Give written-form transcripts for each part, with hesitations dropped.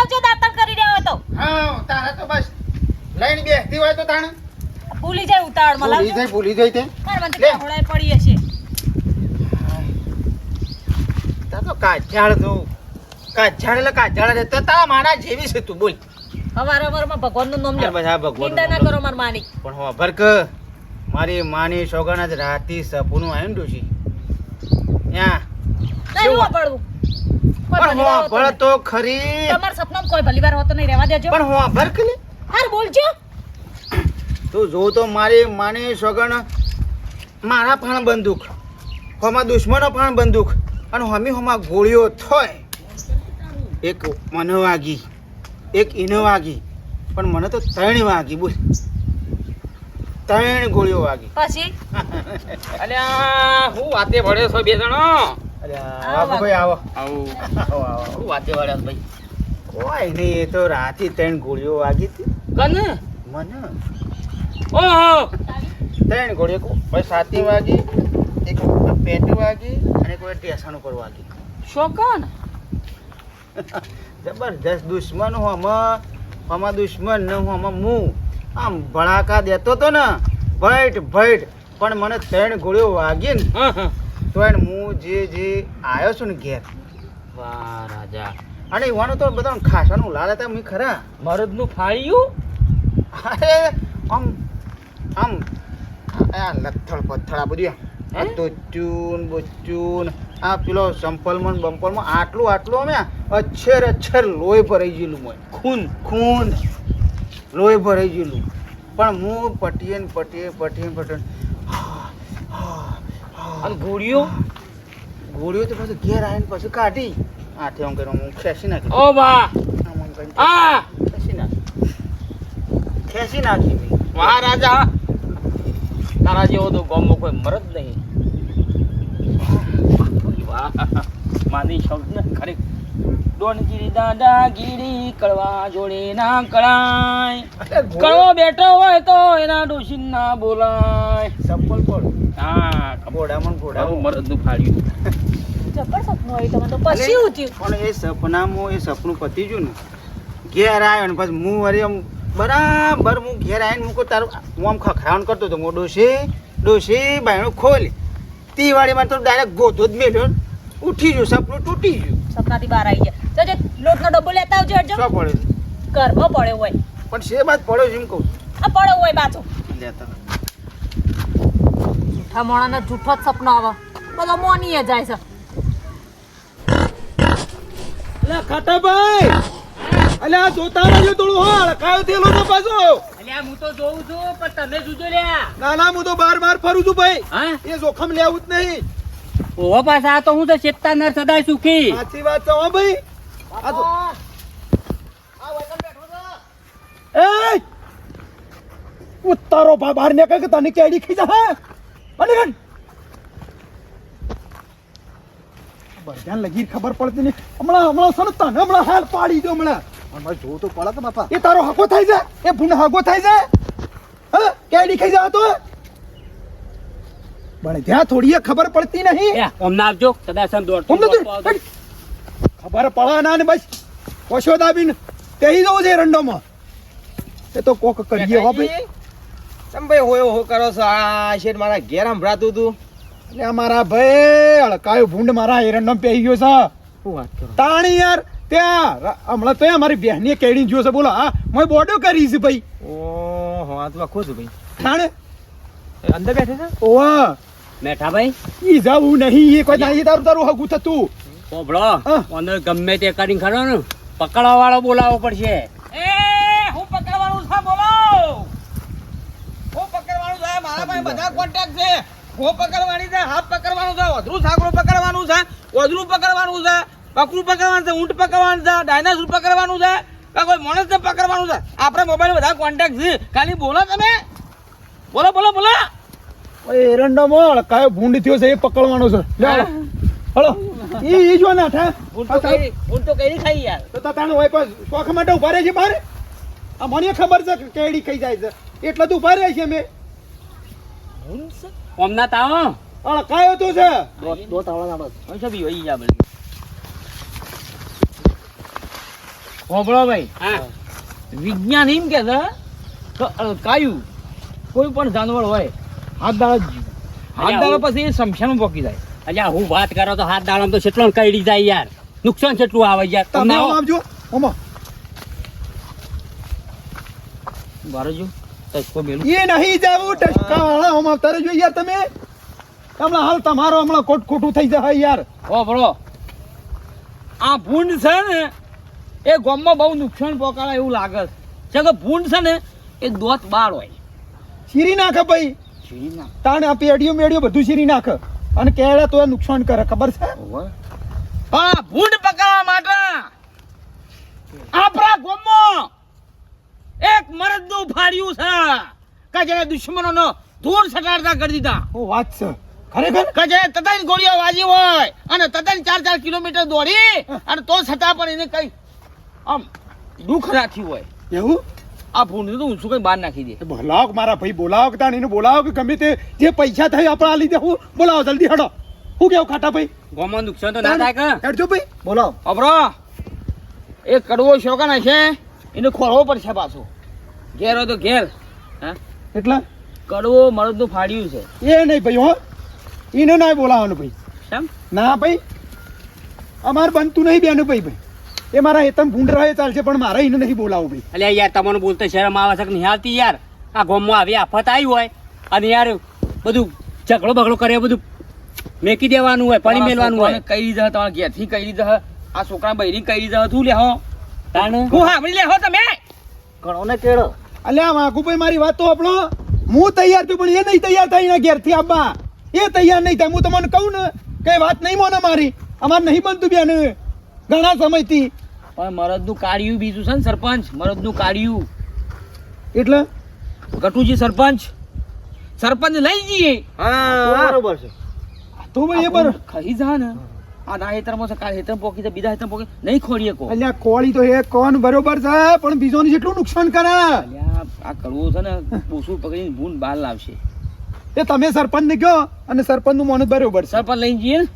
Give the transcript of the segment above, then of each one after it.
આવજો દાંતણ કરી રહ્યા હોય તો. હા તારા તો બસ લઈને બેસતી હોય તો તાણે ભૂલી જાય ઉતાવળમાં લાવજો. ભૂલી જાય તે મારે મને તો હોળાય પડી હશે. તા તો કાજાળ એટલે કાજાળ રે તો તારા માના જેવી છે તું બોલ. હવારમાં ભગવાનનું નામ લો. બધા ભગવાન નિંદા ના કરો માર માની. પણ હો ભરક મારી માની સોગણ જ રાતી સપનું આવ્યું ડોશી યા નહીં વાપરવું. કોઈ પણ ભલીવાર હો હોતો ભળ નહીં. તો ખરી તમારા સપનામાં કોઈ ભલીવાર હોતો નહીં, રહેવા દેજો. પણ હો ભરક લે હાર બોલજો. તું જો તો મારી માની સોગણ મારા પણ બંદૂક હોમાં દુશ્મનો પણ બંદૂક અને હોમાં ગોળીઓ થોય એક મને વાગી એક ઈને વાગી પણ મને તો 3 વાગી બોલ 3 ગોળીઓ વાગી પછી અલ્યા હું વાતે ભળ્યો છો બે જણો. અરે આવો ભાઈ આવો આવું આવો આવો હું વાતે ભળ્યો ભાઈ. કોઈ નહીં એ તો રાતે 3 ગોળીઓ વાગી હતી કને મને ઓહો 3 ગોળીઓ કોઈ સાતી વાગી એક પેટી વાગી અને કોઈ ટેશન ઉપર વાગી શોકન જબરજસ્ત દુશ્મન હમાં દુશ્મન ને હમાં હું આમ ભડાકા દેતો તો ને ભઈટ પણ મને 3 ગોળીઓ વાગી ને તો એને હું જે આવ્યો છું ને ઘેર વાહ રાજા અને એવાનું તો બધા ખાસાનું લાલ હતા મેં ખરા મરદ નું ફાળ્યું. અરે આમ આ લથડ પથડ આ બધું હે? તો ચૂન આ પેલો સંપલમાં બંપલમાં આટલું અમે અચ્છર લોહી ભરાઈ ગયેલું મોય ખૂન લોહી ભરાઈ ગયેલું પણ હું પટીએ અને ગોળીઓ ગોળીઓ તો પછી ઘેર આવીને પછી કાઢી આઠે આમ કર્યું હું ખેંચી નાખી ઓ વાહ આમ આમ કરીને આ ખેંચી નાખી મેં. વાહ રાજા તારા જેવો તો ગામમાં કોઈ મરદ નહીં. વાહ માની શબ્દ ખરે ડોનગીરી દાદાગીરી કળવા જોડે ના કળાય. કળવો બેઠો હોય તો એના ડોશી ના બોલાય. ચપ્પલ પર હા ઘોડામાં મારું મરદ નું ફાળ્યું. જબર સપનું આવ્યું તમને તો. પછી શું થયું? પણ એ સપનું પતી ગયું ને ઘેર આવ્યો ને પછી હું વળી આમ બરાબર હું ઘેર આવીને મૂકો તારું હું આમ ખખરાણ કરતો હતો હું ડોશી બાયણું ખોલી તી વાળીમાં તો ડાયરેક્ટ ગોતો જ મેલ્યો ને ઉઠી ગયું સપનું તૂટી ગયું. સપનાથી બહાર આવી જાય. જજે લોટનો ડબ્બો લેતા આવજો હટજો. શું પડે ઘરમાં પડ્યો હોય. પણ શે બાદ પડ્યો છે એમ કહું આ પડ્યો હોય પાછો. લેતા જૂઠા મોણાને જૂઠો જ સપનો આવે. બધો મોનીએ જાય છે. અલ્યા ખાટાભાઈ અલ્યા જોતા રહેજો થોડું હાલ કાયો થેલો છે પાછો. અલ્યા હું તો જોઉં છું પણ તમે જોજો લ્યા. ના હું તો બાર ફરું છું ભાઈ હા એ જોખમ લેવું જ નહીં. ઓહો પાછા આ તો હું તો ચેતતા નર સદાય સુખી. સાચી વાત છે હો ભાઈ આ તો એ ઉતારો બહાર નીકળ કે તને કેડી ખઈ જા હા અને ગણ બધાને લગી ખબર પડતી નહીં હમણાં સને તને હમણાં હાલ પાડી દો હમણાં જોવું તો પડે કે બાપા એ તારો હગો થાય છે એ ભૂંડ હગો થાય છે હા કેડી ખઈ જા તો બળે ત્યાં થોડી ખબર પડતી નહીં ઓમ નાખજો સદાય સમ દોડ ખબર પડે ના ને બસ ઓછો દાબીને તેહી જવું છે રંડોમાં એ તો કોક કરીએ હો ભાઈ તમે ભાઈ હો કરો છો આ શેઠ મારા ઘેર સંભળાતું હતું એટલે અમારા ભાઈ અળકાયો ભૂંડ મારા એરંડો પહેરી ગયો છે શું વાત કરો તાણી યાર ત્યાં હમણાં તો અમારી બહેનીએ કેડી જોયો છે બોલો હા મેં બોડો કરી છે ભાઈ ઓહો આ તો આખું છું ભાઈ તાણે અંદર બેઠે છે ઓવા મેઠા ભાઈ ઈ જાવું નહીં એ કોઈ નહીં તારું હગું થતું પોબળો હા. અંદર ગમે તે કરીને ખરો ને પકડવા વાળો બોલાવવો પડશે. એ હું પકડવાનું છે બોલો. હું પકડવાનું છે મારા પાસે બધા કોન્ટેક્ટ છે હું પકડવાની છે હાથ પકડવાનું છે વધરું સાકરું પકડવાનું છે વધરું પકડવાનું છે બકરું પકડવાનું છે ઊંટ પકડવાનું છે ડાયનાસોર પકડવાનું છે કે કોઈ માણસને પકડવાનું છે આપણે મોબાઈલ બધા કોન્ટેક્ટ છે ખાલી બોલો તમે બોલો બોલો બોલો એરંડોમાં અળકાયો ભૂંડ થયો છે એ પકડવાનો છે લે હળો ઈ જો ના થા ઊંટ તો કઈ ખાઈ યાર. તો તાણે હોય કોઈ શોખ માટે ઉભા રહે છે બહાર આ મને ખબર છે કે કેડી ખાઈ જાય છે એટલે તો ઉભા રહે છે અમે ઓમના તાવ અળકાયો તો છે દો તાવડા ના બસ. હવે સબી હોઈ જા બળી. હોભળો ભાઈ હા વિજ્ઞાન એમ કે છે કે અળકાયું કોઈ પણ જાનવર હોય હાથ દાડો પછી એ શમશાનમાં પોકી જાય. અલ્યા હું વાત કરો તો હાથ દાડામાં તો કેટલો કઈડી જાય યાર, નુકસાન કેટલું આવે યાર. તમે આમ આવજો ઓમાં બારજો તસકો મેલું એ નહીં જાવું ટચકા વાળા ઓમાં આવતા રહેજો યાર તમે હમણાં હાલ તમારો હમણાં ખોટું થઈ જાય યાર. હોભળો આ ભૂંડ છે ને એ ગામમાં બહુ નુકસાન પહોંચાડે એવું લાગે છે કે ભૂંડ છે ને એ દોત બાળ હોય. શીરી નાખે ભાઈ તાણ આ પેડીઓ મેડીઓ બધું શીરી નાખે અને કેળા તો એ નુકસાન કરે ખબર છે. પણ આ ભૂંડ પકડવા માટે આપણા ગામમાં એક મરદનું ફાડ્યું છે કે જેને દુશ્મનોનો ધૂળ સટાડતા કરી દીધા. ઓ વાત છે ખરેખર. કે જેને તદ્દન ગોળીઓ વાજી હોય અને તદ્દન 4-4 કિલોમીટર દોડી અને તો છતાં પણ એને કઈ આમ દુઃખ રાખ્યું હોય એવું આ ભૂંડ તો ઊંચું કઈ બહાર નાખી દે. બોલાવો મારા ભાઈ બોલાવો કે તાણ એને બોલાવો કે ગમે તે જે પૈસા થાય આપણે આ લીધે હું બોલાવો જલ્દી હડો. હું કેવું ખાટા ભાઈ ગામમાં નુકસાન તો ના થાય કે હેડજો ભાઈ બોલાવો. અબરો એ કડવો શોખન હશે એને ખોરવો પડશે પાછો. ઘેર હોય તો ઘેર. હા એટલે કડવો મરદનું ફાડ્યું છે. એ નહીં ભાઈ હો એને ના બોલાવવાનું ભાઈ. કેમ? ના ભાઈ અમારે બનતું નહીં બેનું ભાઈ ભાઈ એ મારા હેતમ ભૂંડ રહે ચાલશે પણ મારે એને નહીં બોલાવું ભાઈ. અલ્યા યાર તમને બોલતો શરમ આવે છે કે નહીં આવતી યાર? આ ગામમાં આવી આફત આવી હોય અને યાર બધું ઝઘડો બગડો કરે બધું મેકી દેવાનું હોય, પાણી મેલવાનું હોય. કઈ રીતે તમારા ઘેરથી કઈ રીતે આ છોકરા બૈરી કઈ રીતે તું લેહો તાણ હું સાંભળી લેહો તમે ઘણો ને કેળો અલ્યા વાઘુભાઈ મારી વાત તો આપણો હું તૈયાર છું પણ એ નહીં તૈયાર થાય એના ઘેરથી આવવા. એ તૈયાર નહીં થાય. હું તમને કહું ને કઈ વાત નહીં મોને મારી અમારે નહીં બનતું બેન ઘણા સમયથી. પણ મરદનું કાઢ્યું બીજું છે ને સરપંચ મરદનું કાઢ્યું એટલે ગટુજી સરપંચ લઈ જઈએ. બરોબર છે. તો ભાઈ એ બરો ખાઈ જા ને આ ના હેતરમાં છે કાલ હેતર પોકી છે બીજા હેતર પોકી નહીં ખોડીએ કો. અલ્યા કોળી તો એ કોણ બરોબર છે પણ બીજોને જેટલું નુકસાન કરે અલ્યા આ કડવું છે ને બોસું પકડીને ભૂંડ બહાર લાવશે. એ તમે સરપંચ ને કહો અને સરપંચ નું મોન બરોબર છે સરપંચ લઈને જઈએ ને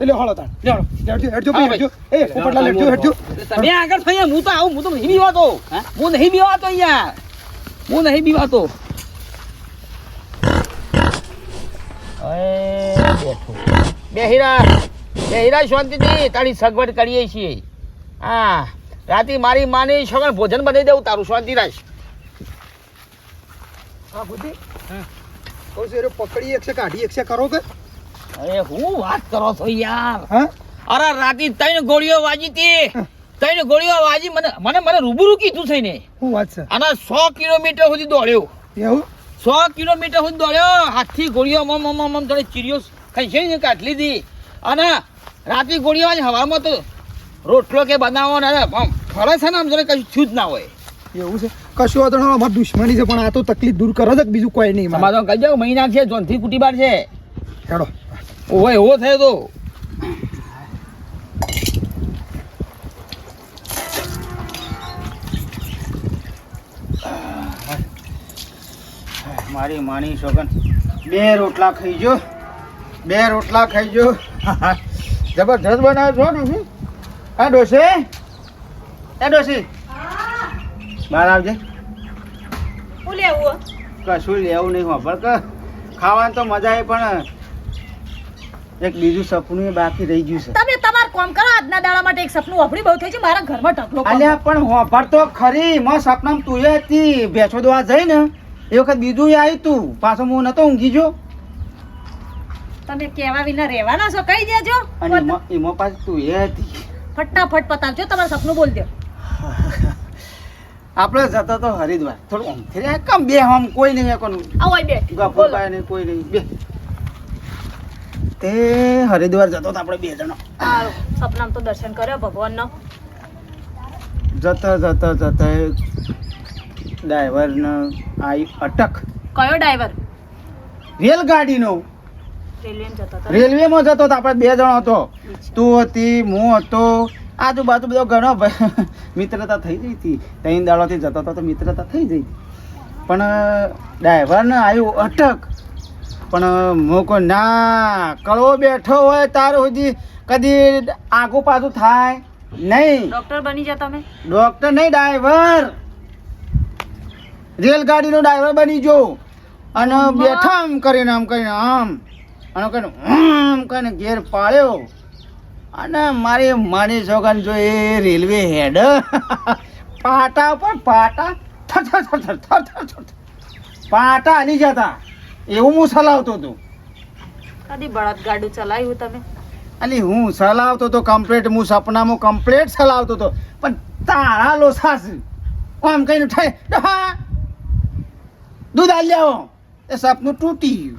એટલે હળો તાણ લેવડો. હેડજો હેડજો ભાઈ હેડજો એ પોપટલાલ હેડજો હેડજો તમે આગળ થઈ હું તો આવું હું તો નહીં બીવાતો. હું નહીં બીવાતો યાર હું નહીં બીવાતો. બેહીરા શાંતિથી તારી સગવડ કરીએ છીએ. હા રાતે મારી માની સગવડ ભોજન બનાવી દઉં તારું શાંતિ રાખ. હા બુદ્ધિ કહું છું પકડી એક છે કાઢી એક છે કરો કે અરે હું વાત કરો છો યાર. હા અરે રાતે 3 ગોળીઓ વાજી હતી. 3 ગોળીઓ વાજી મને રૂબરૂ કીધું છે ને. શું વાત છે અને 100 કિલોમીટર સુધી દોડ્યો. એવું 100 કિલોમીટર સુધી દોડ્યો હાથથી ગોળીઓ મમ થોડી ચીરીઓ ખંચીને કાઢ લીધી અને રાતે ગોળીઓ વાજી હવામાં તો રોટલો કે બનાવો ને ફરે છે ને આમ જોડે કશું થયું જ ના હોય. એવું છે કશું વાંધો નહીં અમારી દુશ્મની છે પણ આ તો તકલીફ દૂર કરે છે કે બીજું કોઈ નહીં મારે. તમારે કહી જાવ મહિના છે જોનથી કુટી બાર છે. હેડો ઓય એવો થયો તો મારી માની સોગન 2 રોટલા ખાઈ જો 2 રોટલા ખાઈ જો જબરજસ્ત બનાવ્યો છો ને. હા ડોસે એ ડોસી બહાર આવજે. હું લેવું કશું લેવું નહીં વાપર કે ખાવાની તો મજા આવે પણ એક બીજું સપનું એ બાકી રહી ગયું છે. તમે તમાર કામ કરો આજના દાડા માટે એક સપનું વાપરી બહુ થઈ છે મારા ઘરમાં ઢગલો કામ. અલ્યા પણ હોભર તો ખરી માં સપનામાં તું એ હતી ભેંસો દોવા જઈ ને એ વખત બીજું આવ્યું તું પાછો હું નતો ઊંઘી જો તમે કેવા વિના રહેવાના છો કહી દેજો અને એમાં પાછું તું એ હતી. ફટાફટ પતાવજો તમારું સપનું બોલ દો. આપણે જતો તો હરિદ્વાર થોડું ઊંઘી રહ્યા કમ બે હમ કોઈ નહીં કોનું આવો અહીં બે ગફુરભાઈ નહીં કોઈ નહીં બે તે હરિદ્વાર જતો તો આપણે 2 જણો સારું સપનામાં તો દર્શન કર્યો ભગવાનનો. જતા ડ્રાઈવરને આવી અટક કયો ડ્રાઈવર રેલગાડીનો રેલવેમાં જતો હતો. રેલવેમાં જતો તો આપણે 2 જણો હતો તું હતી હું હતો આજુબાજુ બધો ઘણો મિત્રતા થઈ ગઈ હતી 3 દાડાથી જતો હતો તો મિત્રતા થઈ ગઈ પણ ડ્રાઈવરને આવ્યું અટક પણ મૂકો ના કળવો બેઠો હોય તાર સુધી કદી આગું પાછું થાય નહીં ડોક્ટર બની જા તમે. ડોક્ટર નહીં, ડ્રાઈવર. રેલગાડીનો ડ્રાઈવર બની જો અને બેઠા આમ કરીને આમ કરીને આમ અને કરીને ઘેર પાડ્યો અને મારી માની છોકરાને જો એ રેલવે હેડ પાટા ઉપર પાટા થર થર થર થર થર થર થર પાટા હાલી જતા એવું હું ચલાવતો હતો. કદી બળદગાડું ચલાવ્યું તમે? અલી હું ચલાવતો તો કમ્પ્લેટ, હું સપનામાં કમ્પ્લેટ ચલાવતો હતો પણ તારા લોસા છે આમ કહીને થાય ડહા દૂધ આલી આવો એ સપનું તૂટી ગયું.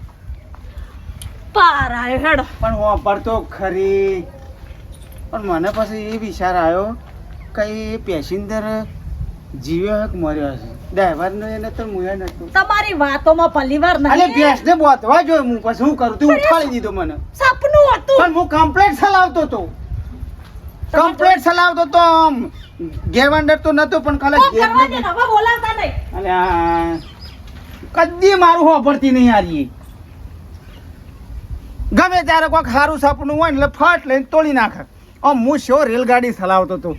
પારાયો હેડો. પણ વાપરતો ખરી પણ મને પછી એ વિચાર આવ્યો કે એ પેસેન્જર જીવ્યો કે મર્યો હશે. ડ્રાઈવરનો એને તો મુયા નતો. તમારી વાતોમાં પલીવાર અલે નહીં. ભેંસને બોતવા જોયો હું પછી શું કરું તું ઉઠાડી દીધો મને. સપનું હતું. પણ હું કમ્પ્લેટ ચલાવતો હતો, કમ્પ્લેટ ચલાવતો તો આમ ગેરવંડર તો નતો પણ કાલે કોક કરવા દે ને, હવે બોલાવતા નહીં. અલે આ કદી મારું હોભળતી નહીં હારી. ગમે ત્યારે કોઈક સારું સપનું હોય ને એટલે ફટ લઈને તોડી નાખે. આમ હું શો રેલગાડી ચલાવતો હતો.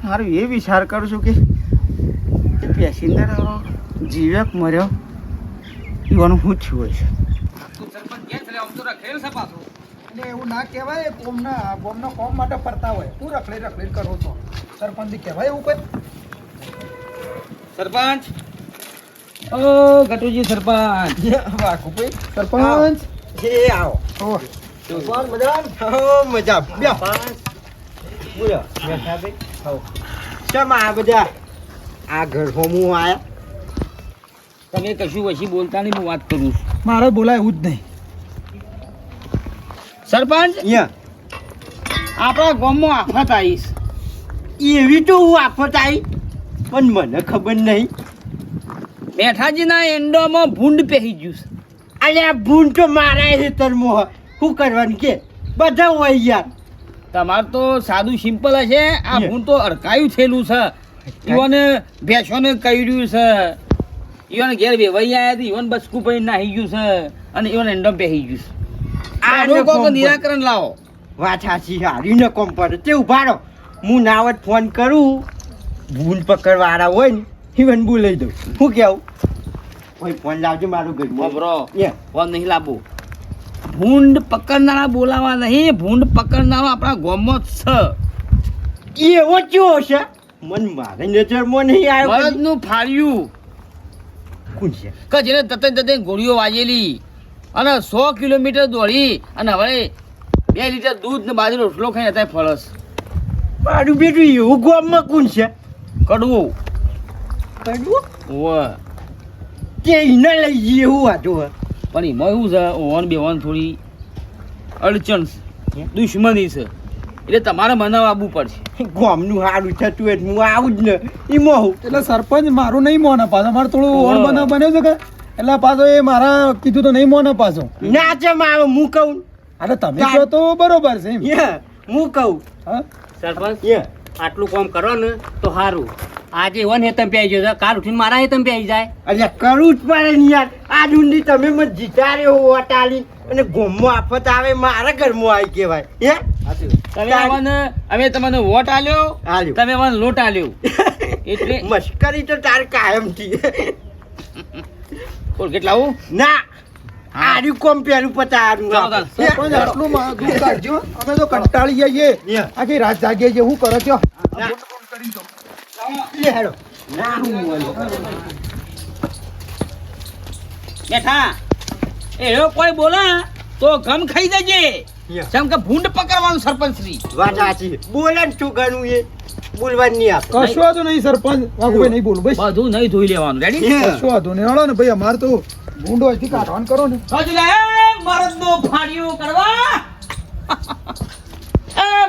મારું એ વિચાર કરું છું કે પેસેન્જર જીવ્યો કે મર્યો એવાનું શું થયું હોય છે. એટલે એવું ના કહેવાય, ગોમના કોમ માટે ફરતા હોય. તું રખડી કરો છો સરપંચ કહેવાય એવું કઈ? સરપંચ ઓ ગટુજી સરપંચ વાઘુભાઈ સરપંચ જે આવો મજા બે બોલો શેમ આ બધા આ ઘર હોમું આયા તમે કશું વસી બોલતા નહીં, હું વાત કરું છું. મારે બોલાય એવું જ નહીં. સરપંચ આપણા ગામમાં આફત આવીશ. એવી તો હું આફત આવી પણ મને ખબર નહીં. મેઠાજીના એંડોમાં ભૂંડ પહેરી ગયું છે. અલ્યા ભૂન તો મારા ખેતરમાં શું કરવાનું કે બધા હોય યાર. તમારે તો સાદું સિમ્પલ હશે, આ ભૂંડ તો અડકાયું થયેલું છે. ઈવન ભેંસોને કર્યું છે, ઈવન ઘેર વેવાઈ આવ્યા હતા, ઈવન બસકું પડી નાહી ગયું છે અને ઈવન એંડો પહેરી ગયું છે. આનું કોક નિરાકરણ લાવો. વાત સાચી, હારી ન કોમ પડે તે ઉભા રહો. હું નાવત ફોન કરું, ભૂન પકડવાળા હોય ને ઈવન બોલાવી દઉં. શું કેવું? કોઈ ફોન લાવજો મારું ઘર બરો ફોન નહીં લાવવો. ભૂંડ પકડનારા બોલાવા નહીં, ભૂંડ પકડનારા આપણા ગામમાં જ છે. એવો ચો છે મન મારે નજરમાં નહીં આવ્યો. બળદનું ફાળ્યું કોણ છે? કે જેને તતે ગોળીઓ વાજેલી અને 100 કિલોમીટર દોડી અને હવે 2 લીટર દૂધ ને બાજરીનો રોટલો ખાઈને અત્યારે ફળસ. મારું બેટું એવું ગામમાં કોણ છે? કડવું કડવું ઓવે. તે એને લઈ જઈએ એવું વાંધો હે. પણ એમાં એવું છે, ઓવન બેવન થોડી અડચણ છે, દુશ્મની છે, એટલે તમારે મનાવ આવવું પડશે. ગામનું સારું થતું હોય હું આવું જ ને એમાં હું. એટલે સરપંચ મારું નહીં મોને પાછો, મારે થોડું ઓળ બન્યો છે કે એટલે પાછો એ મારા કીધું તો નહીં મોને પાછો. ના છે મારો હું કહું. અરે તમે કહો તો બરોબર છે એમ. હું કહું. હા સરપંચ આટલું કામ કરો ને તો સારું. આજે વન હેતમ પી આવી જાય, કાલ ઉઠીને મારા હેતમ પી આવી જાય. અલ્યા કરવું જ પડે ને યાર. આ ઊંડી તમે મને જીતાડે હો વટાલી અને ગોમમાં આફત આવે મારા ઘરમાં આવી કહેવાય. તમે અમે તમને વોટ આલ્યો, આલ્યો. તમે અમને લોટ આલ્યો. એટલે મસ્કરી તો તાર કાયમ થી. બોલ કેટલા આવું ના આર્યું કોમ પેલું પતારું. સરપંચ આટલું દૂર કાઢજો, અમે તો કંટાળી જઈએ, આખી રાત જાગીએ છીએ. શું કરો છો? બેઠા એવો કોઈ બોલા તો ગમ ખાઈ જજે. જેમ કે ભૂંડ પકડવાનું સરપંચ શ્રી. વાત સાચી. બોલે ને શું કરવું એ બોલવાનું નહીં આપે. કશો વાંધો નહીં સરપંચ, વાઘુભાઈ નહીં બોલું બસ. બધું નહીં ધોઈ લેવાનું. રેડી? કશો વાંધો નહીં. હળો ને ભાઈ, અમારે તો ભૂંડો અહીંથી કાઢવાનું કરો ને. મરદનું ફાડ્યું કરવા.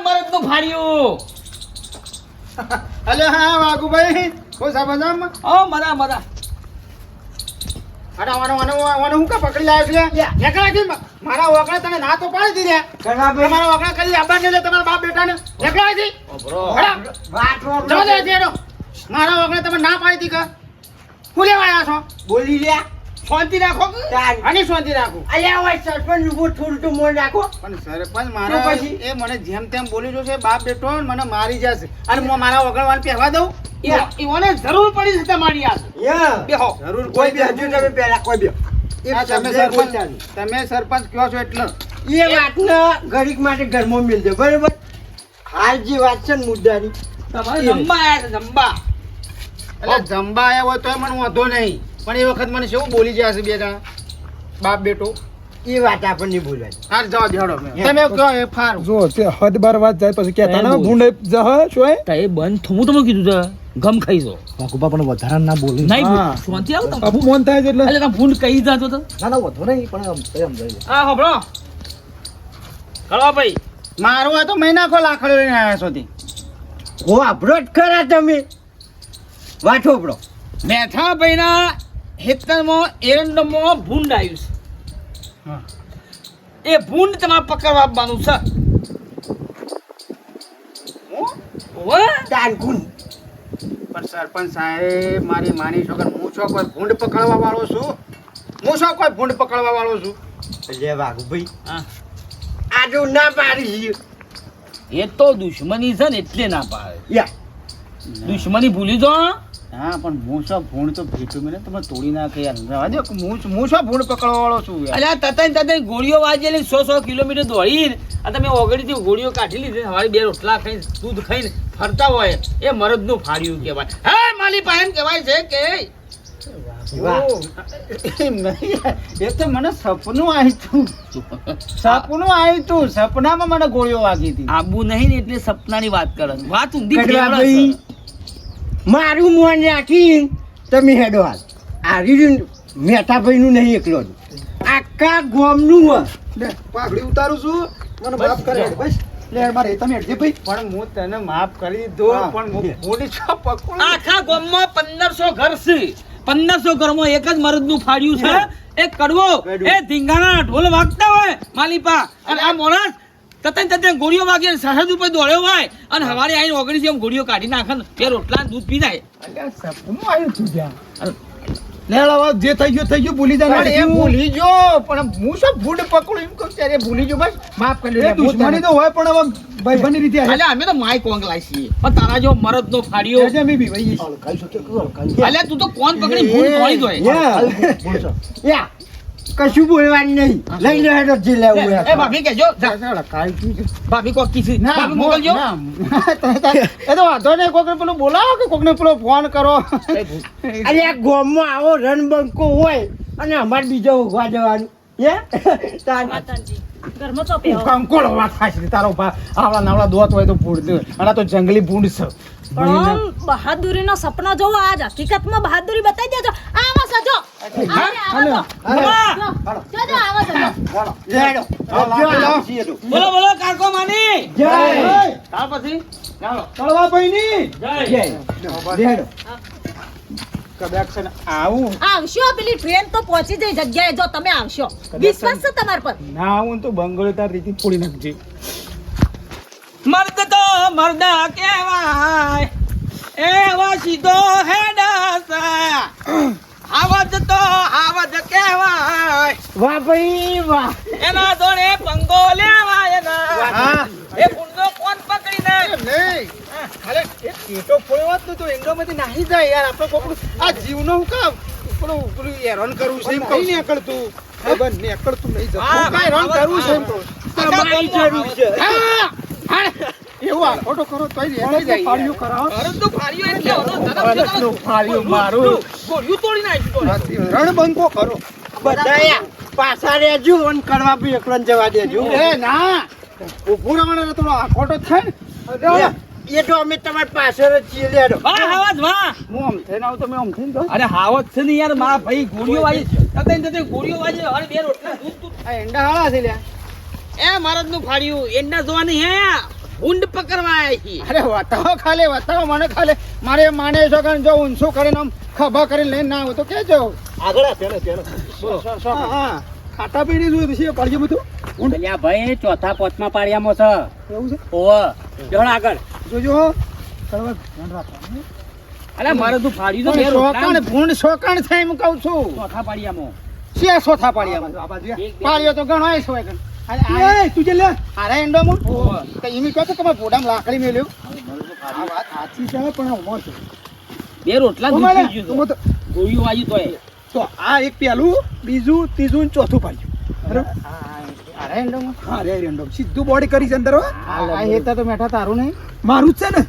મરદનું ફાડ્યું. અલે હા વાઘુભાઈ કોઈ સાબજામાં ઓ મરા મરા. હું કા પકડી લાવ્યો છે? નીકળા છે મારા ઓગળા તને ના તો પાડી દીધા. તમારા ઓગળા કરી આબાને લે તમારા બાપ બેટાને નીકળા છે. મારા ઓગળા તમે ના પાડી દી કે હું લેવા આવ્યા છો? બોલી લ્યા. શાંતિ રાખો તાન. આની શાંતિ રાખું અલ્યા હોય સરપંચ ઉભો થોડું તો મોન રાખો. પણ સરપંચ તો મારા પછી? એ મને જેમ તેમ બોલી જશે બાપ બેટો મને મારી જશે અને હું મારા વગરવાન પહેવા દઉં ઈવોને જરૂર પડી છે તમારી યાર યા. બેહો જરૂર કોઈ બે હજુ તમે પહેલા કોઈ બે. એક હા, તમે શબ્દ સરપંચ બોલતા નહીં. તમે સરપંચ કહો છો એટલે એ વાતને ઘડીક માટે ઘરમાં મેલજો બરોબર. હાલ જે વાત છે ને મુદ્દાની તમારે જમવા આયા છે જમવા એટલે જંબા આવ્યા હોય તોય મને વાંધો નહીં પણ એ વખત મને શું બોલી ગયા છે બે જણા બાપ બેટો એ વાત આપણને નહીં બોલવાની. હાર જવા દેડો તમે કહો એ ફાર જો તે હદ બાર વાત જાય પછી કહેતા ના ભૂંડે જહ શું તો એ બંધ થવું તમે કીધું છે ગમ ખાઈ જો વાકુબા પણ વધારા ના બોલી નહીં હા. શાંતિ આવો તમે અબુ મોન થાય છે એટલે એટલે તમે ભૂંડ કહી જાતો તો ના ના વધુ નહીં પણ એમ જાય હા હોબળો કળવા ભાઈ મારું આ તો મહિના ખો લાખડો લઈને આવ્યા છો તે હો આપણો જ ખરા તમે વાત હોપડો. મેઠા ભાઈના હેતરમાં એરંડમાં ભૂંડ આવ્યું હા. છે એ ભૂંડ તમારે પકડવા આપવાનું છે ઓવે? તાનકુન પણ સરપંચ સાહેબ મારી માની છો કે હું છો કોઈ ભૂંડ પકડવા વાળો છું હું છો કોઈ ભૂંડ પકડવા વાળો છું લે વાઘુભાઈ હા. આ જો ના પાડી છે. એ તો દુશ્મની છે ને એટલે ના પાડે યા. દુશ્મની ભૂલી જો હા પણ હું છો ભૂંડ તો ભેટું મેં તમે તોડી નાખે યાર રવા દો હું છો ભૂંડ પકડવા વાળો છું યાર અલ્યા તતન ગોળીઓ વાજેલી 100 કિલોમીટર દોડીને આ તમે ઓગળીથી ગોળીઓ કાઢી લીધી હવારે 2 રોટલા ખાઈને દૂધ ખાઈને ફરતા હોય એ મરદનું ફાડ્યું કહેવાય હે માલી પાયન કહેવાય છે કે વાહ. એમ નહીં યાર. એ તો મને સપનું આવ્યું તું સપનું આવ્યું તું સપનામાં મને ગોળીઓ વાગી હતી આબુ નહીં ને એટલે સપનાની વાત કરે છે. વાત ઊંધી કડવા ફેવડે ભાઈ છે. મારું મોન રાખી તમે હેડો હાલ. આ રીયું મેઠાભાઈ નું નહીં એકલો આખા ગામનું હોય. લે પાઘડી ઉતારું છું મને માફ કરે બસ લે મારે તમે હેડજે ભાઈ પણ હું તને માફ કરી દીધો હા. પણ હું ભૂંડ છો પકડું આખા ગામમાં 1500 ઘર છે 1500 ઘરમાં એક જ મરદનું ફાડ્યું છે એ કડવો એ ધીંગાણા ઢોલ વાગતા હોય માલીપા અને આ માણસ તતન ગોળીઓ વાગી સરહદ ઉપર દોડ્યો હોય અને હવારે આવીને ઓગળી એમ ગોળીઓ કાઢી નાખે ને તે રોટલા દૂધ પી જાય અલ્યા સપનું આવ્યું તું ત્યાં લે હવે જે થઈ ગયું ભૂલી પણ જાય એ ભૂલી જો પણ હું શું ભૂંડ પકડું એમ કહું ત્યારે ભૂલી જો બસ માફ કરી એ દે દુશ્મની તો હોય પણ હવે ભાઈબંધની રીતે આવે અલ્યા અમે તો માય કોંગ લાઈ છીએ પણ તારા જો મરદ નો ફાડ્યો આજે અમે બી ભાઈ ખાઈ શકે અલ્યા તું તો કોણ પકડી ભૂલ તોડી દોય યા કશું બોલવાનું નહીં લઈ લે હેડો જે લેવું હોય. એ ભાભી કહેજો જા. ભાભી કોક કીધી ના ભાભી મોકલજો એ તો વાંધો નહીં કોકને પેલો બોલાવો કે કોકને પેલો ફોન કરો અરે આ ગામમાં આવો રણબંકો હોય અને અમારે બીજો ઉભા જવાનું હે તાન. ઘરમાં તો પહેવો. કંકોળો વાત થાય છે તારો ભા આવડા નાવડા દોત હોય તો ભૂંડ અને આ તો જંગલી ભૂંડ છે પણ બહાદુરીનો સપનો જોવો આજ હકીકતમાં બહાદુરી બતાવી દેજો આવો સજો જોજો આવો સજો લે હેડો. જો આવું છીએ તો. બોલો બોલો કાકો માની જય. ત્યાર પછી ચાલો કળવા ભાઈ ની જય લે હેડો. કદાચ છે ને આવું આવશો પેલી ટ્રેન તો પહોંચી જઈ જગ્યાએ જો તમે આવશો વિશ્વાસ છે તમારા પર ના આવું ને તો બંગલો તાર રીતે ફોડી નાખજે મર્દ તો મર્દા કહેવાય એવા સીધો હેડાસા આવજ તો આવજ કહેવાય વાહ ભાઈ વાહ. એના જોડે પંગો લેવાય ના હા એ ફૂલનો કોણ પકડીને નહીં અરે એ પેટો ફોડ્યો હોત ને તો એંગોમાંથી નાહી જાય યાર આપણે કોકડું આ જીવનો હું કામ પેલું હેરાન કરવું છે એમ કહું કઈ નીકળતું ખબર નીકળતું નહીં જતું. હા, કાંઈ હેરાન કરવું છે એમ કહું તમારી જરૂર છે. એવું આ ખોટો કરો તોય હેરાન જાય પાડ્યું કરાવો ભરતનું ફાડ્યું એટલે ઓનો ધરમ ભરતનું ફાડ્યું મારું. ગોળિયું તોડી નાખ્યું તો. રણબંકો કરો બધા યા પાછા રહેજો અને કરવા બી એકલો ને જવા દેજો. એ ના ઊભું રહેવાનો થોડો આ ખોટો થાય ને એ તો અમે તમારી પાછળ જ છીએ. લે હેડો. વાહ હાવજ વાહ હું આમ થઈને આવું તો મેં આમ થઈને જાઉં. અરે હાવજ છે ને યાર મારા ભાઈ ગોળીઓ વાજી તતે ગોળીઓ વાજી હર બે રોટલા દૂધ દૂધ આ એંડા હાળા છે લ્યા એ મરદનું ફાડ્યું એના જોવાની હે ઊંડ પકડવા આયા છીએ અરે વતાવો ખાલે વતાવો મને ખાલે મારે માને છો કે જો ઊંચું કરીને આમ ખભા કરીને લઈને ના આવું તો કેજો આગળ હા હા ખાટા પીણી જોયું છે પાડ્યું બધું અલ્યા ભાઈ ચોથા પાંચમા પાળિયામાં છે એવું છે ઓવ જણ આગળ જોજો હો કળવા ધ્યાન રાખવાનું અલ્યા મરદનું ફાડ્યું તો બે રોટલા શોકાણ ભૂંડ શોકાણ થાય એમ કહું છું ચોથા પાડિયામાં. શિયા સોથા પાડ્યા આ બાજુ એક બે- પાડ્યો તો ઘણો એ સોય એ તું જે લે અરે એન્ડોમાં તો એમ કહો તો કે ભોડામાં લાકડી મેલ્યું આ વાત સાચી છે પણ ઉમર છે બે રોટલા દૂધ ઉમર પી તું ગયું તો તો. ગોળીઓ વાજી તોય. તો આ એક પહેલું બીજું ત્રીજું ને ચોથું પાડ્યું બરાબર અરે એન્ડોમાં હા રે રેન્ડમ સીધું બોડી કરી છે અંદર હો. આ હેતા તો મેઠા તારું નહીં મારું જ છે ને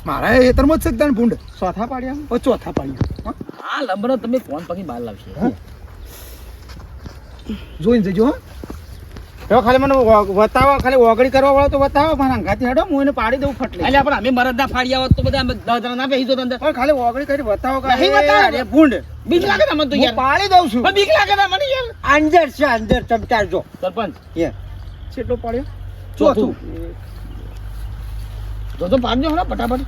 મારા હેતરમાં જ છે તાણ ભૂંડ સોથા પાડ્યા ઓ ચોથા પાડ્યું હો. આ લંબરો તમે ફોન પછી બહાર લાવશે. જોઈને જજો હો. તો ખાલી મને બતાવો ખાલી ઓગળી કરવા વાળો તો બતાવો મને અંગાથી હેડો હું એને પાડી દઉં ફટલે અલ્યા પણ અમે મરદના ફાડ્યા હોત તો બધા અમે 10 જણા ના બેસી જતો અંદર. પણ ખાલી ઓગળી કરી બતાવો કે નહીં એ બતાવો. અરે ભૂંડ બીક લાગે ને મને તો હું યાર. પાડી દઉં છું પણ બીક લાગે ને મને યાર. અંદર છે અંદર ચમચાર જો સરપંચ કેટલો પાડ્યો ચોથું જો તો પાડજો હમણાં ફટાફટ.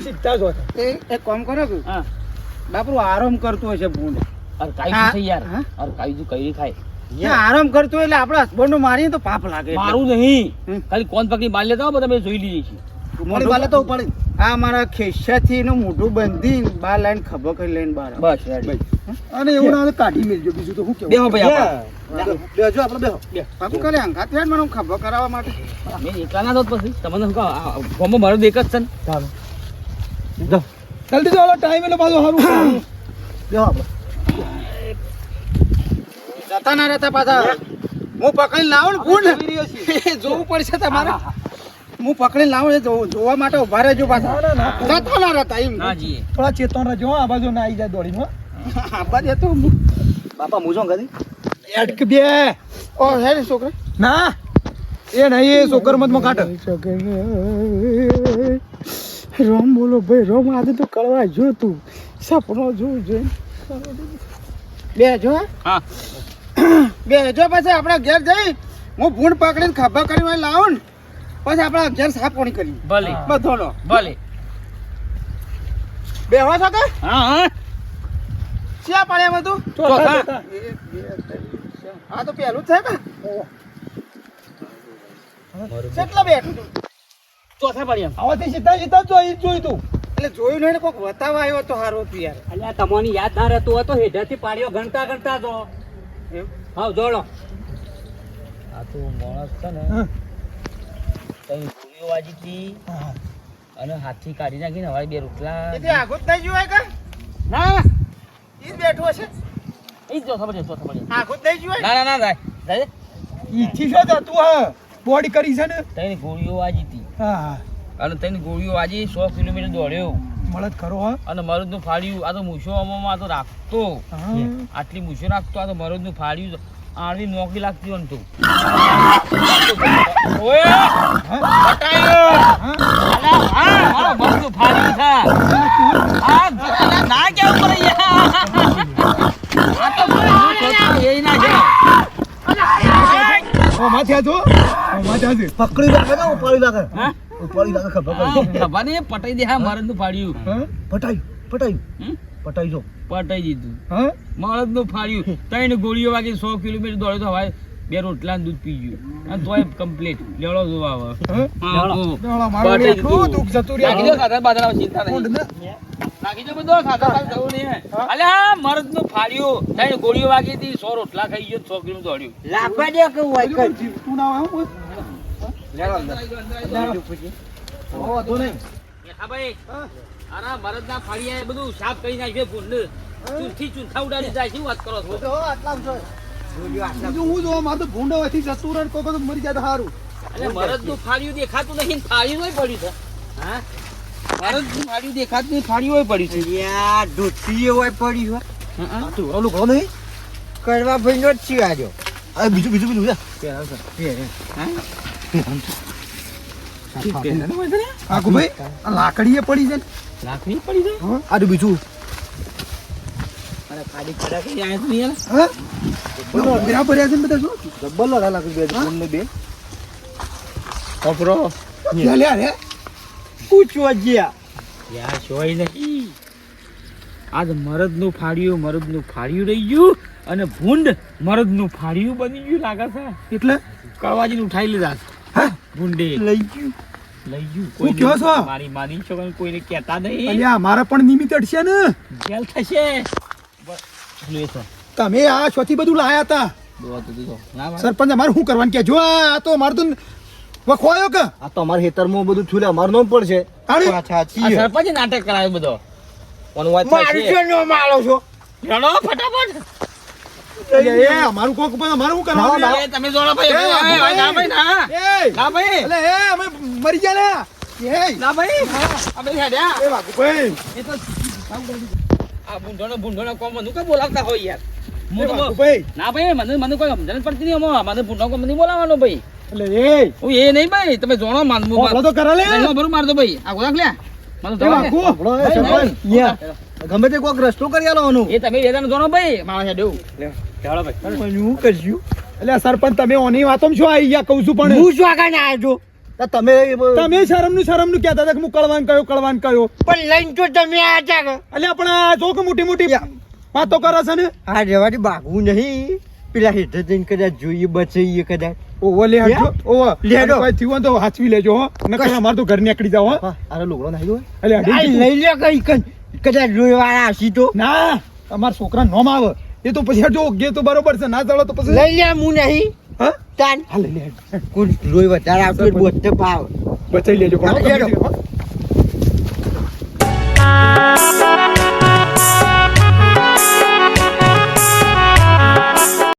સીધા જો એક કામ કરો કે હા બાપુ આરામ કરતો હશે ભૂંડ અરે કાઈ હા, છે યાર. હા. અરે કાઈ જો કઈ થાય. આરામ કરતો હોય એટલે આપણા હસબન્ડ નું મારીએ તો પાપ લાગે એટલે. મારું નહીં હમ. ખાલી કોણ પકડી બાર લેતા હો બધા મેં જોઈ લીધી છે. મોડી બાલે તો ઉપાડી આ મારા ખેસિયાથી એનું મોઢું બંધી બાર લાઈન ખભો કરી લઈને બહાર આવે. બસ ready. અને એવું ના હોય તો કાઢી મેલજો બીજું તો શું કેવું બેહો ભાઈ આપા. બેજો આપણે બેહો બાપુ કાલે અંગાથી હેડ મને ખભો કરાવવા માટે અમે એકલા ના દો પછી તમને શું કહો ગામમાં મારું એક જ છે ને. જલ્દી જો ટાઈમ એટલે પાછો સારું બેહો આપણે જતા ના રહેતા પાછા હું પકડી લાવું ને ભૂંડ એ જોવું પડશે તમારે હું પકડી લાવું એ જોવા માટે ઉભા રહેજો પાછા જતા ના રહેતા એમ ના જીએ. થોડા ચેતન રહેજો હો, આ બાજુ ના આવી જાય દોડી હો આબા દે તો બાપા હું શું કરી એડક બે ઓ હેડ છોકરા ના એ નહીં એ સોકર મત માં કાઢ રોમ બોલો ભાઈ રોમ આજે તો કળવા જો તું સપનો જોઉં જોઈ બેજો હા બેજો પછી આપણે ઘેર જઈ હું ભૂંડ પકડીને ખભા કરીને લાવું ને પછી આપણે ઘેર સાફ પાણી કરી ભલે બધોનો ભલે. બેહો છો કે હા હા ક્યાં પાડ્યા બધું ચોથા. આ તો પહેલું જ છે કે કેટલા બેઠું તું ચોથા પાડિયા. આવાથી સીધા સીધા જોઈ તું એટલે જોયું નહીં ને કોઈક બતાવવા આવ્યો તો સારું હતું યાર અલ્યા તમને યાદ ના રહેતું હોય તો હેઠળથી પાડ્યો ગણતા ગણતા જો એમ? હા જોડો આ તો માણસ છે ને હા. તઈ ગોળીઓ વાજી હતી અને હાથથી કાઢી નાખીને હવે બે રોટલા. એટલે આગળ જ નહીં જોવાય કે ના ઈ જ બેઠું હશે એ જ ચોથા પાડિયા ચોથા પાડિયા. આગળ જ નહીં જોવાય ના ના ના જાય જાય. ઈથી શું જતું હા બોડી કરી છે ને તઈ ગોળીઓ વાજી હતી હા હા અને તઈ ગોળીઓ વાજી 100 કિલોમીટર દોડ્યો મળત ખરો હા અને મરદનું ફાડ્યું. આ તો મૂછો આમાં તો રાખતો હા. આટલી મૂછો રાખતો આ તો મરદનું ફાડ્યું આડવી નોકરી લાગતી હોય ને તું ઓય બટાયો અલા હા મારો મરદનું ફાડ્યું છે આ ના કેમ પર યાર આ તો એ ના છે ઓ માથે જો ઓ માથે છે પકડી લાગે ને ઉપાડી લાગે હા ઉપાડી લાગે ખબર ખબર નહીં પટાઈ દે હા મરદનું ફાડ્યું હા પટાઈ પટાઈ હમ? પટાઈ જો પટાઈ દીધું હા મરદનું ફાડ્યું ત્રણ ગોળીઓ વાગી 100 કિલોમીટર દોડ્યો તો હવે બે રોટલા દૂધ પી ગયું અને તોય કમ્પ્લીટ લેવડો જોવા આવે હા હા, ઓ. ડોળા મારો પટાઈ એટલું દીધું. દુઃખ જતું નાખી દો રહ્યા ખાધા બાધા ચિંતા ઊંડ નહીં ને નાખી દો બધો ખાધા બાધા જવું નહીં અલ્યા મરદનું ફાડ્યું ત્રણ ગોળીઓ વાગી હતી 100 રોટલા ખાઈ ગયો 100 કિલોમીટર દોડ્યું લાફા દે કે હોય કર તું ના આવે હું ઓ તો નહીં હા ભાઈ અરે મરદના ફાડ્યા એ બધું સાફ કરી નાખ્યું ભૂંડ ચૂંથી ચૂંથા ઉડાડી જાય શું વાત કરો છો બીજું હું જોવા મારે તો ભૂંડો હોયથી જતું રહે કોક તો મરી જાય તો સારું એટલે મરદનું ફાડ્યું દેખાતું નહીં ને ફાડ્યું હોય પડ્યું છે હા મરદનું ફાડ્યું દેખાતું નહીં ફાડ્યું હોય પડ્યું છે યાર ધોતી હોય પડી હોય હા, તું ઓલું ઘણો નહીં કરવા ભાઈ નો જ છીવાજો આ બીજું બીજું બીજું આખું ભાઈ આ લાકડીએ પડી છે ને લાકડી પડી જાય હા આ બીજું અરે ખાલી ખડા કરી આયા તું યાર હા બોલો બેરા પડ્યા છે ને બધા શું ડબલ લડા લાગે બે ફોન બે કપરો લે લે રે પૂછવા જ્યા યાર શોય નહીં આજ મરદનું ફાડ્યું રહી ગયું અને ભૂંડ મરદનું ફાડ્યું બની ગયું લાગે છે એટલે કળવાજીને ઉઠાઈ લીધા છે. હા ભૂંડે લઈ ગયું લઈ ગયું હું કહો છો? મારી માની છોકરાને કોઈને કહેતા નહીં અલ્યા મારા પણ નિમિત્ત અડશે ને જેલ થશે તમે આ શોથી બધું લાયા હતા સરપંચ અમારે શું કરવાનું કે જો આ તો અમારે તો વખવાયો કે આ તો અમારા ખેતરમાં બધું થયું અમારું નામ પડશે આણી પાછા આ છીએ સરપંચ નાટક કરાવે બધો કોનું વાત મારું છે નો મારો છો લડો ફટાફટ એ અમારું કોક પણ અમારે શું કરવાનું એ તમે જોડો ભાઈ એ, ભાઈ, ભાઈ, ના ભાઈ ના એ ના ભાઈ એટલે એ અમે મરી ગયા ને એ ના ભાઈ આ ભાઈ હેડ્યા એ વાઘુભાઈ એ તો આ ભૂંડોનો કોમ મને કે બોલાવતા હોય યાર હું એ તો વાઘુભાઈ ના ભાઈ મને કોઈ સમજણ જ પડતી નહીં આમાં. મને ભૂંડો કોમ નહીં બોલાવવાનો ભાઈ એટલે એ હું એ નહીં ભાઈ તમે જોણો માનવું હોપળો તો કરે લે બરું મારતો ભાઈ આ ગોદાક લ્યા મને એ જવા દે. વાઘુ એ સરપંચ ગમે તે કોઈક રસ્તો કરી આલવાનો એ તમે વેદાને જોણો ભાઈ મારા હેડ એવું ચાલો ભાઈ હું કરશું એટલે સરપંચ તમે ઓની વાતોમાં શું આવી ગયા કહું છું પણ હું શું આગળ ના આવ્યો તો તમે તમે શરમનું કહેતા હતા કે હું કળવાન કયો પણ લઈને તો તમે આવ્યા કે એટલે પણ આ જો કે મોટી મોટી વાતો કરે છે ને આ રેવાથી ભાગવું નહીં પેલા હેઠળ જઈને કદાચ જોઈએ બચીએ કદાચ ઓવો લે હટજો ઓવો લેડો. કોઈ થયું હોય તો હાચવી લેજો હો નકર અમાર તો ઘર નીકળી જાવ હો અરે લુગડો નાખી દો એટલે આ અઢી લઈ લે કઈ કઈ કદાચ જોઈવાળા હસી તો ના અમાર છોકરા નોમ આવે એ તો પછી જો ગે તો બરોબર છે ના ચાલો તો પછી લઈ લે હું નહીં હા તાન હા લઈ લે હેડ. કોઈ લોહી વધારે આવતો હોય બોધ તો પાવ બચાઈ લેજો પણ હા, લેડો. હો.